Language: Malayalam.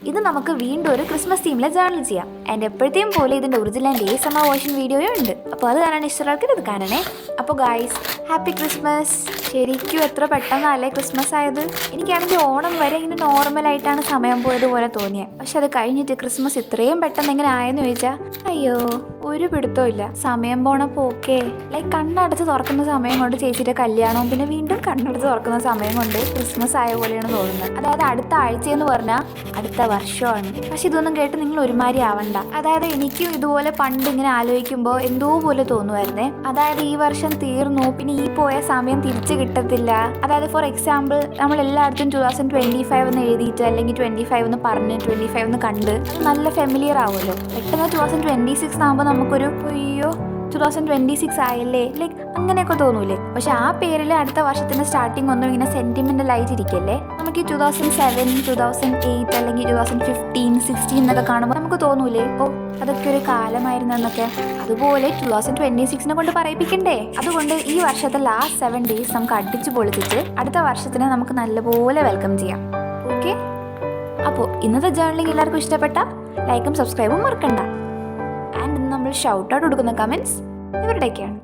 ഇത് നമുക്ക് വീണ്ടും ഒരു ക്രിസ്മസ് തീമിലെ ജേർണൽ ചെയ്യാം. ആൻഡ് എപ്പോഴത്തെയും പോലെ ഇതിന്റെ ഒറിജിനൽ ആൻഡ് ASMR വേർഷൻ വീഡിയോയും ഉണ്ട്. അപ്പോൾ അത് കാണാൻ ഇഷ്ടമുള്ളവർക്ക് ഇത് കാണണേ. അപ്പോൾ ഗായ്സ്, ഹാപ്പി ക്രിസ്മസ്. ശരിക്കും എത്ര പെട്ടെന്നല്ലേ ക്രിസ്മസ് ആയത്. എനിക്കാണെങ്കിൽ ഓണം വരെ ഇങ്ങനെ നോർമലായിട്ടാണ് സമയം പോയതുപോലെ തോന്നിയത്. പക്ഷെ അത് കഴിഞ്ഞിട്ട് ക്രിസ്മസ് ഇത്രയും പെട്ടെന്ന് എങ്ങനെ ആയെന്ന് ചോദിച്ചാൽ അയ്യോ ഒരു പിടുത്തവും ഇല്ല. സമയം പോണ പോക്കേ. ലൈക്ക് കണ്ണടച്ച് തുറക്കുന്ന സമയം കൊണ്ട് ചേച്ചിയുടെ കല്യാണവും പിന്നെ വീണ്ടും കണ്ണടച്ച് തുറക്കുന്ന സമയം കൊണ്ട് ക്രിസ്മസ് ആയ പോലെയാണ് തോന്നുന്നത്. അതായത് അടുത്ത ആഴ്ചയെന്ന് പറഞ്ഞാൽ അടുത്ത വർഷമാണ്. പക്ഷെ ഇതൊന്നും കേട്ട് നിങ്ങൾ ഒരുമാതിരി ആവണ്ട. അതായത് എനിക്കും ഇതുപോലെ പണ്ട് ഇങ്ങനെ ആലോചിക്കുമ്പോൾ എന്തോ പോലെ തോന്നുമായിരുന്നേ. അതായത് ഈ വർഷം തീർന്നു, പിന്നെ ഈ പോയ സമയം തിരിച്ചു കിട്ടത്തില്ല. അതായത് ഫോർ എക്സാമ്പിൾ നമ്മൾ എല്ലായിടത്തും 2025 എന്ന് എഴുതിയിട്ട് അല്ലെങ്കിൽ 25 എന്ന് പറഞ്ഞ് 25 എന്ന് കണ്ട് അത് നല്ല ഫെമിലിയർ ആവുമല്ലോ. പെട്ടെന്ന് 2026 ആകുമ്പോൾ നമുക്കൊരു അയ്യോ 2026 ആയല്ലേ, ലൈക്ക് അങ്ങനെയൊക്കെ തോന്നൂലേ. പക്ഷെ ആ പേരിൽ അടുത്ത വർഷത്തിന്റെ സ്റ്റാർട്ടിങ് ഒന്നും ഇങ്ങനെ സെന്റിമെന്റൽ ആയിട്ടിരിക്കല്ലേ. നമുക്ക് ഈ 2007, 2008 അല്ലെങ്കിൽ 2015, 16 എന്നൊക്കെ കാണുമ്പോൾ നമുക്ക് തോന്നൂലേ ഓ അതൊക്കെ ഒരു കാലമായിരുന്നു എന്നൊക്കെ. അതുപോലെ 2026 കൊണ്ട് പറയിപ്പിക്കണ്ടേ. അതുകൊണ്ട് ഈ വർഷത്തെ ലാസ്റ്റ് 7 days നമുക്ക് അടിച്ചു പൊളിച്ചിട്ട് അടുത്ത വർഷത്തിന് നമുക്ക് നല്ലപോലെ വെൽക്കം ചെയ്യാം. ഓക്കെ, അപ്പോൾ ഇന്നത്തെ ജേർണലിംഗ് എല്ലാവർക്കും ഇഷ്ടപ്പെട്ട ലൈക്കും സബ്സ്ക്രൈബും മറക്കണ്ട. ആൻഡ് നമ്മൾ ഷൗട്ട് ഔട്ട് കൊടുക്കുന്ന കമൻറ്റ്സ് ഇവരുടെയൊക്കെയാണ്.